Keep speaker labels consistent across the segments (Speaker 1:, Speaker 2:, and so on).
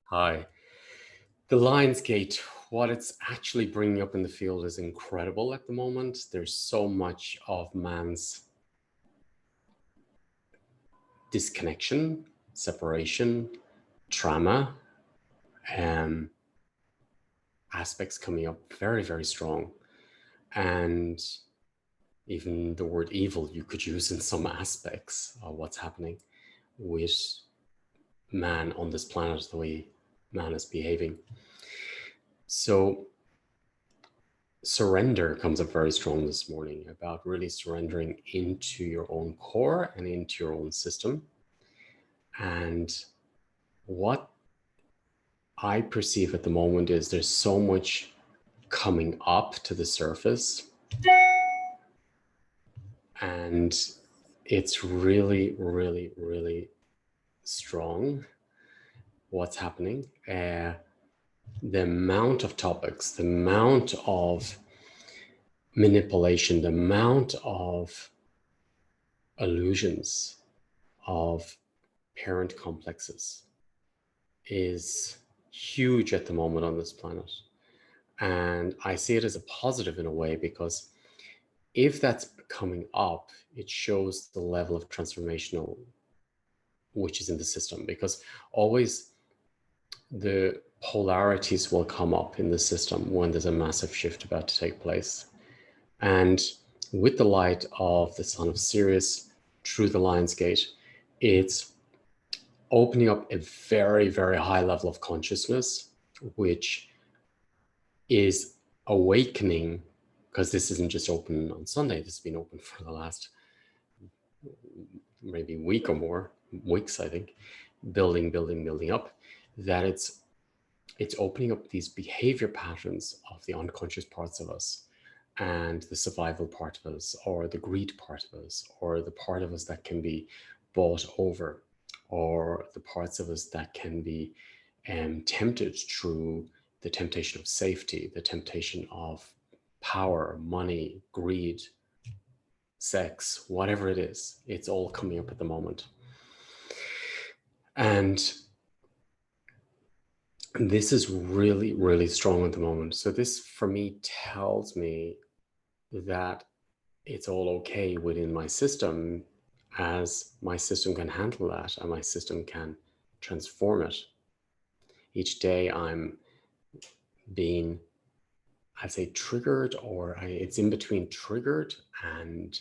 Speaker 1: Hi. The Lions Gate, what it's actually bringing up in the field is incredible at the moment. There's so much of man's disconnection, separation, trauma, um, aspects coming up very, very strong. And even the word evil you could use in some aspects of what's happening with man on this planet, the way man is behaving. So surrender comes up very strong this morning, about really surrendering into your own core and into your own system. And what I perceive at the moment is there's so much coming up to the surface, and it's really, really, really strong what's happening. The amount of topics, the amount of manipulation, the amount of illusions, of parent complexes is huge at the moment on this planet. And I see it as a positive in a way, because if that's coming up, it shows the level of transformational which is in the system, because always the polarities will come up in the system when there's a massive shift about to take place. And with the light of the Son of Sirius through the Lion's Gate, it's opening up a very, very high level of consciousness, which is awakening, because this isn't just open on Sunday, this has been open for the last maybe week or more, weeks, I think, building up, that it's opening up these behavior patterns of the unconscious parts of us, and the survival part of us, or the greed part of us, or the part of us that can be bought over, or the parts of us that can be tempted through the temptation of safety, the temptation of power, money, greed, sex, whatever it is. It's all coming up at the moment. And this is really, really strong at the moment. So this, for me, tells me that it's all okay within my system, as my system can handle that and my system can transform it. Each day I'm being, I'd say, triggered, or it's in between triggered and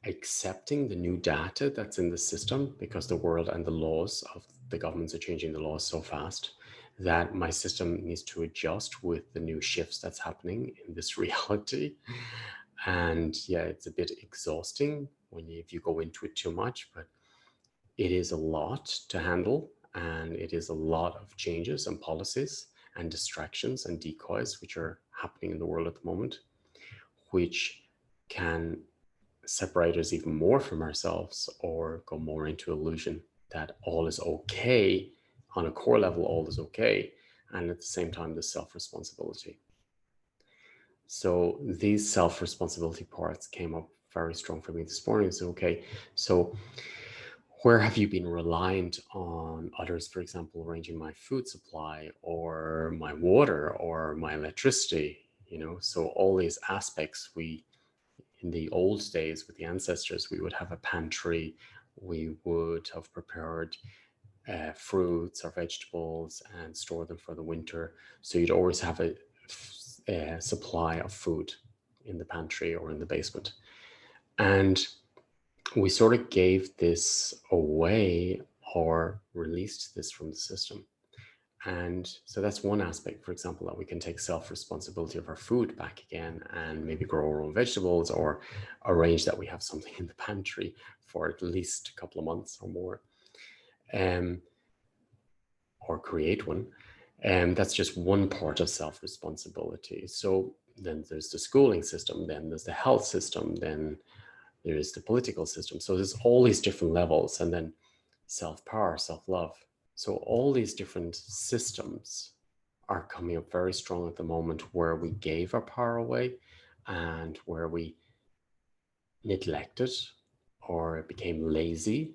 Speaker 1: accepting the new data that's in the system, because the world and the laws of the governments are changing the laws so fast that my system needs to adjust with the new shifts that's happening in this reality. And yeah, it's a bit exhausting if you go into it too much, but it is a lot to handle, and it is a lot of changes and policies and distractions and decoys which are happening in the world at the moment, which can separate us even more from ourselves, or go more into illusion that all is okay. On a core level, all is okay, and at the same time, the self-responsibility. So these self-responsibility parts came up very strong for me this morning. So, okay, so where have you been reliant on others, for example, arranging my food supply, or my water, or my electricity? So all these aspects, in the old days with the ancestors, we would have a pantry, we would have prepared fruits or vegetables and store them for the winter. So you'd always have a supply of food in the pantry or in the basement. And we sort of gave this away, or released this from the system. And so that's one aspect, for example, that we can take self-responsibility of our food back again, and maybe grow our own vegetables, or arrange that we have something in the pantry for at least a couple of months or more, or create one. And that's just one part of self-responsibility. So then there's the schooling system, then there's the health system, then there is the political system. So there's all these different levels, and then self-power, self-love. So all these different systems are coming up very strong at the moment, where we gave our power away, and where we neglected, or became lazy,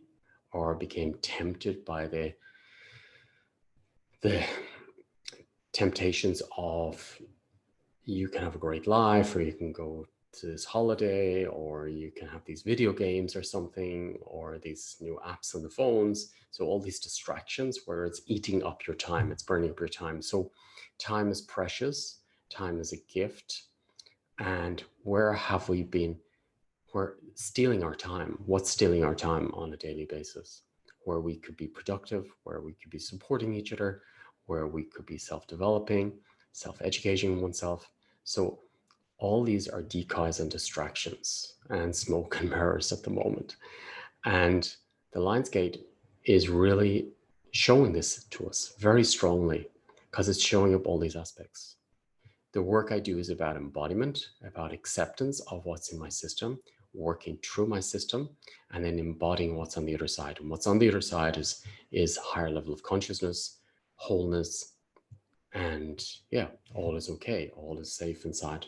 Speaker 1: or became tempted by the the temptations of you can have a great life, or you can go to this holiday, or you can have these video games or something, or these new apps on the phones. So all these distractions where it's eating up your time, it's burning up your time. So time is precious, time is a gift. And where have we been? We're stealing our time. What's stealing our time on a daily basis? Where we could be productive, where we could be supporting each other, where we could be self-developing, self-educating oneself. So all these are decoys and distractions and smoke and mirrors at the moment. And the Lionsgate is really showing this to us very strongly because it's showing up all these aspects. The work I do is about embodiment, about acceptance of what's in my system, working through my system, and then embodying what's on the other side. And what's on the other side is a higher level of consciousness, wholeness, and yeah, all is okay, all is safe inside.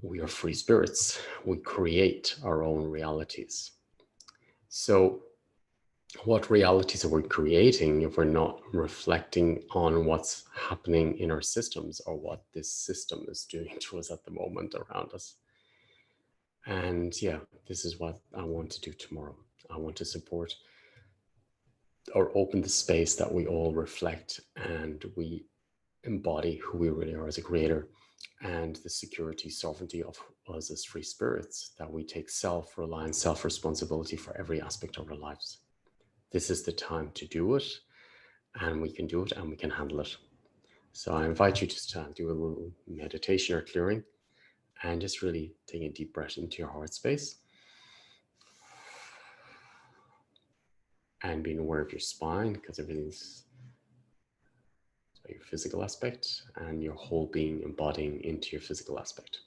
Speaker 1: We are free spirits. We create our own realities. So what realities are we creating if we're not reflecting on what's happening in our systems or what this system is doing to us at the moment around us? And yeah, this is what I want to do tomorrow. I want to support or open the space that we all reflect and we embody who we really are as a creator, and the security, sovereignty of us as free spirits, that we take self-reliance, self-responsibility for every aspect of our lives. This is the time to do it, and we can do it and we can handle it. So I invite you just to do a little meditation or clearing and just really take a deep breath into your heart space and being aware of your spine, because everything's your physical aspect and your whole being embodying into your physical aspect.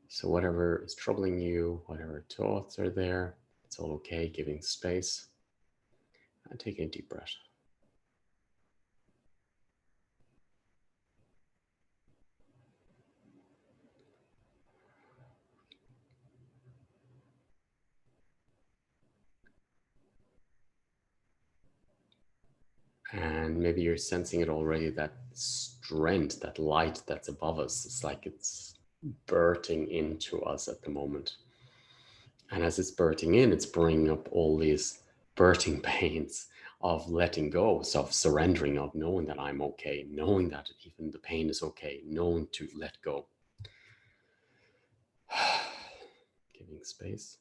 Speaker 1: So whatever is troubling you, whatever thoughts are there, it's all okay, giving space and taking a deep breath. And maybe you're sensing it already, that strength, that light that's above us. It's like it's birthing into us at the moment. And as it's birthing in, it's bringing up all these birthing pains of letting go, of surrendering, of knowing that I'm okay, knowing that even the pain is okay, knowing to let go. Giving space.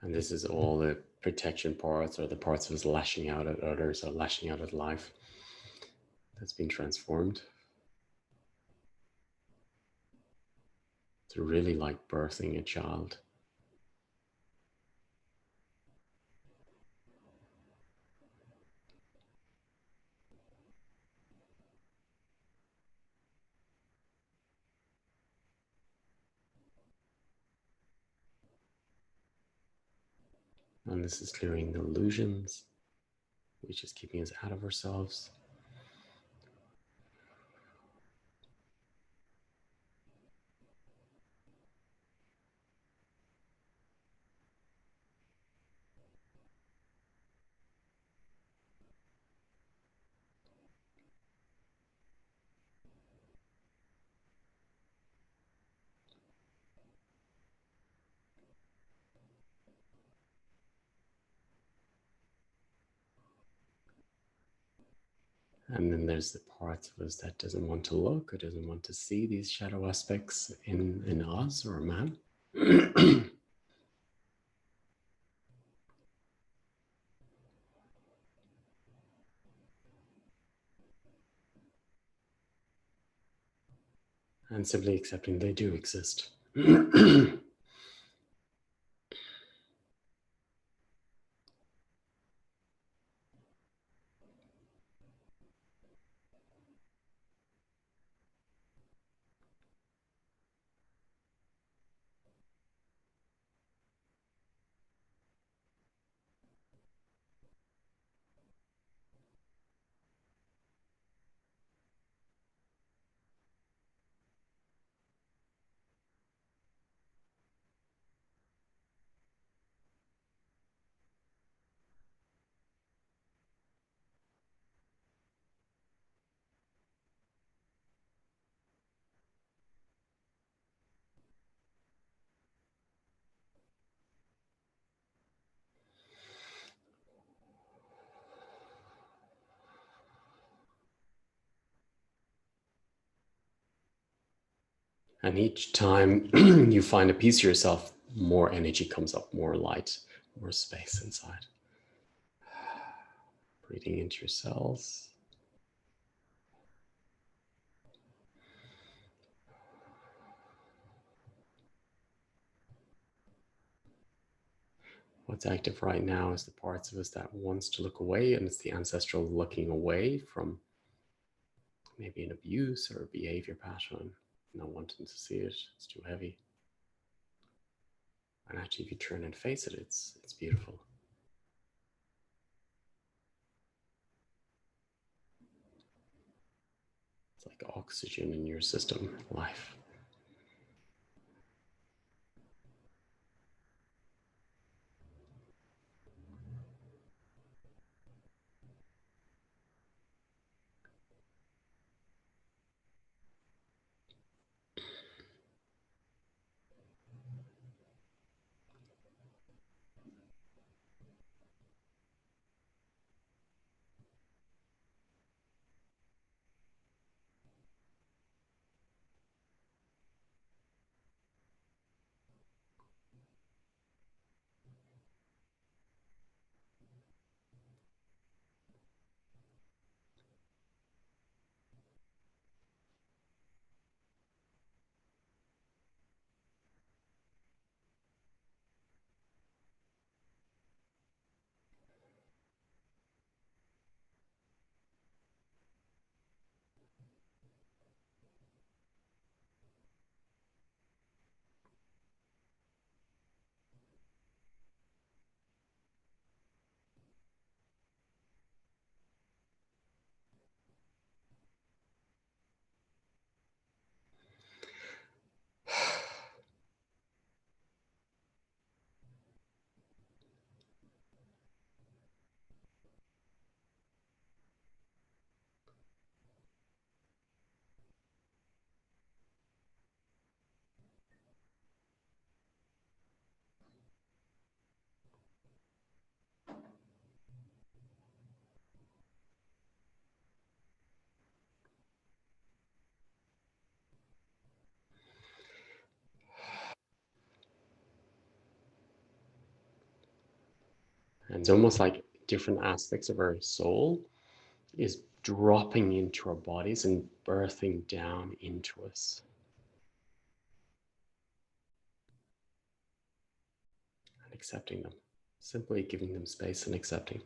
Speaker 1: And this is all the protection parts, or the parts of us lashing out at others or lashing out at life, that's been transformed to really like birthing a child. And this is clearing the illusions, which is keeping us out of ourselves. And then there's the parts of us that doesn't want to look or doesn't want to see these shadow aspects in us or a man. And simply accepting they do exist. And each time you find a piece of yourself, more energy comes up, more light, more space inside. Breathing into your cells. What's active right now is the parts of us that wants to look away, and it's the ancestral looking away from maybe an abuse or a behavior pattern, not wanting to see it, it's too heavy. And actually, if you turn and face it, it's beautiful. It's like oxygen in your system, life. And it's almost like different aspects of our soul is dropping into our bodies and birthing down into us and accepting them. Simply giving them space and accepting.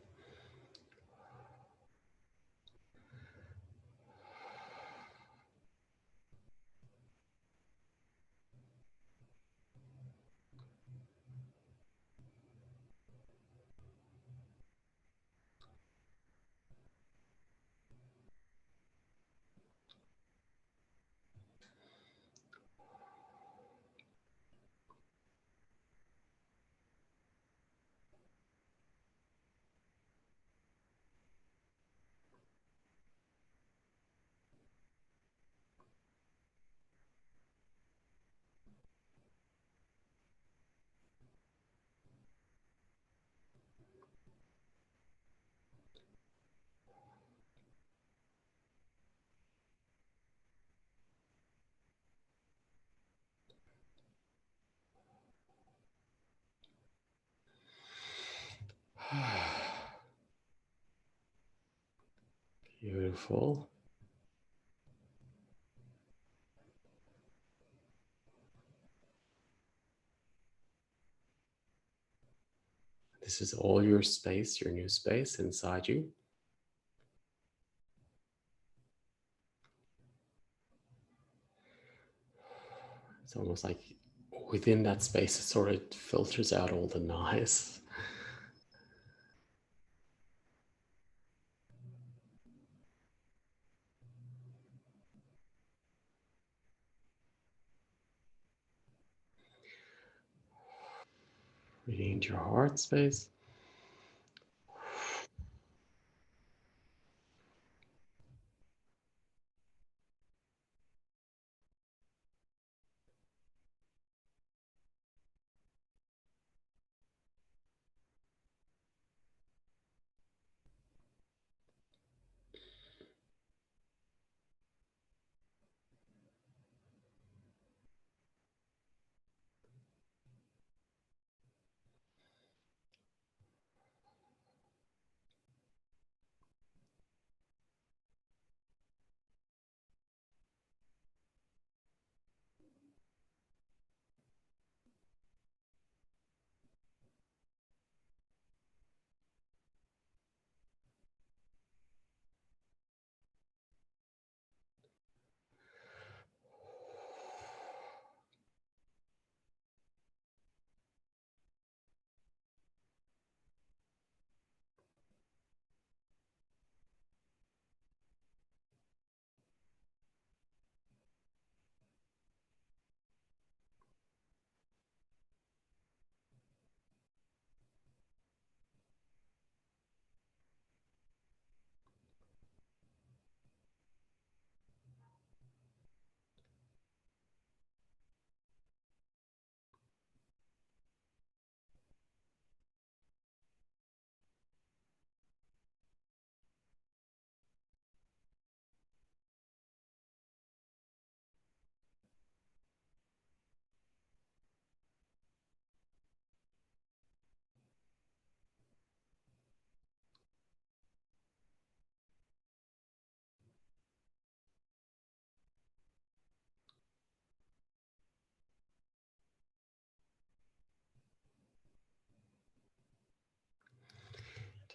Speaker 1: Beautiful. This is all your space, your new space inside you. It's almost like within that space, it sort of filters out all the noise. Breathing into your heart space.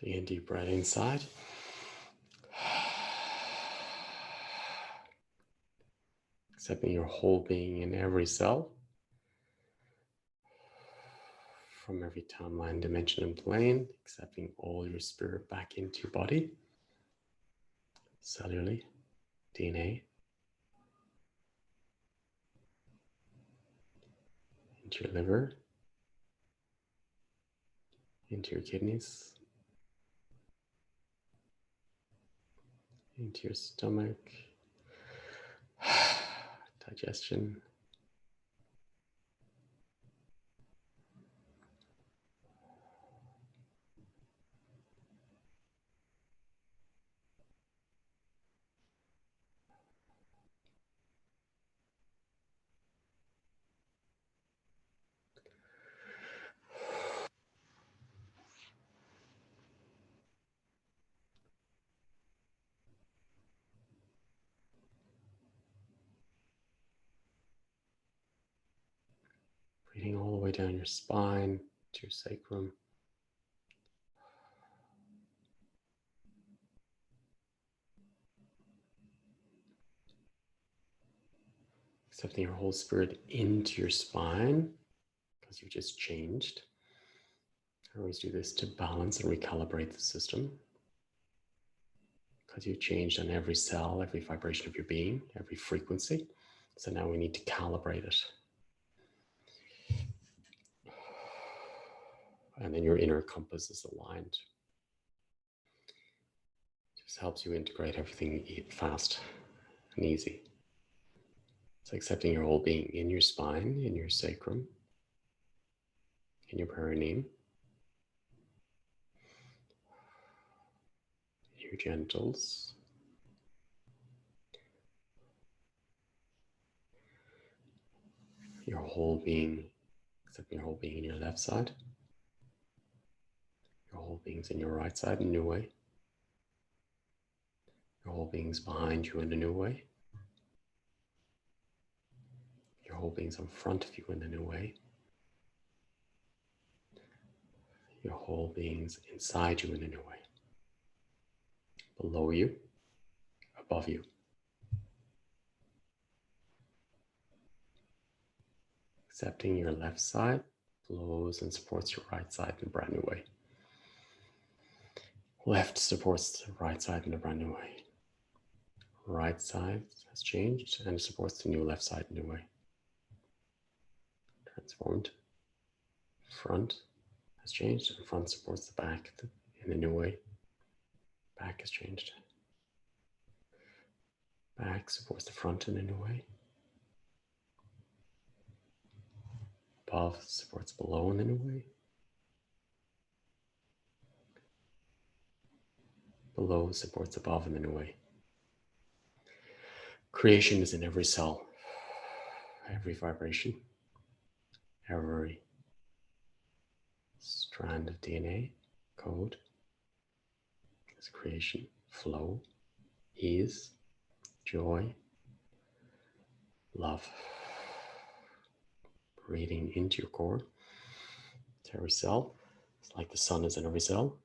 Speaker 1: Taking a deep breath inside. Accepting your whole being in every cell. From every timeline, dimension, and plane. Accepting all your spirit back into your body. Cellularly, DNA. Into your liver. Into your kidneys. Into your stomach. Digestion. Breathing all the way down your spine to your sacrum. Accepting your whole spirit into your spine because you've just changed. I always do this to balance and recalibrate the system because you've changed on every cell, every vibration of your being, every frequency. So now we need to calibrate it. And then your inner compass is aligned. It just helps you integrate everything fast and easy. It's accepting your whole being in your spine, in your sacrum, in your perineum, in your genitals, your whole being, accepting your whole being in your left side, your whole being's in your right side in a new way, your whole being's behind you in a new way, your whole being's in front of you in a new way, your whole being's inside you in a new way, below you, above you. Accepting your left side flows and supports your right side in a brand new way. Left supports the right side in a brand new way. Right side has changed and supports the new left side in a new way. Transformed. Front has changed and front supports the back in a new way. Back has changed. Back supports the front in a new way. Above supports below in a new way. Below supports above in a new way. Creation is in every cell, every vibration, every strand of DNA code is creation, flow, ease, joy, love. Breathing into your core, to every cell. It's like the sun is in every cell.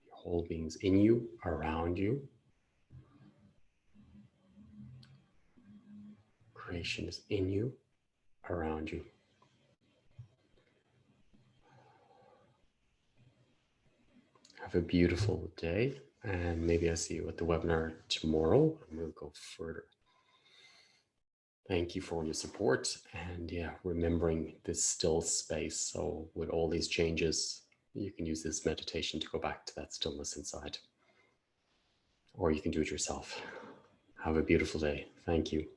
Speaker 1: Your whole being's in you, around you. Creation is in you, around you. Have a beautiful day, and maybe I'll see you at the webinar tomorrow, and we'll go further. Thank you for your support, and yeah, remembering this still space. So with all these changes, you can use this meditation to go back to that stillness inside, or you can do it yourself. Have a beautiful day. Thank you.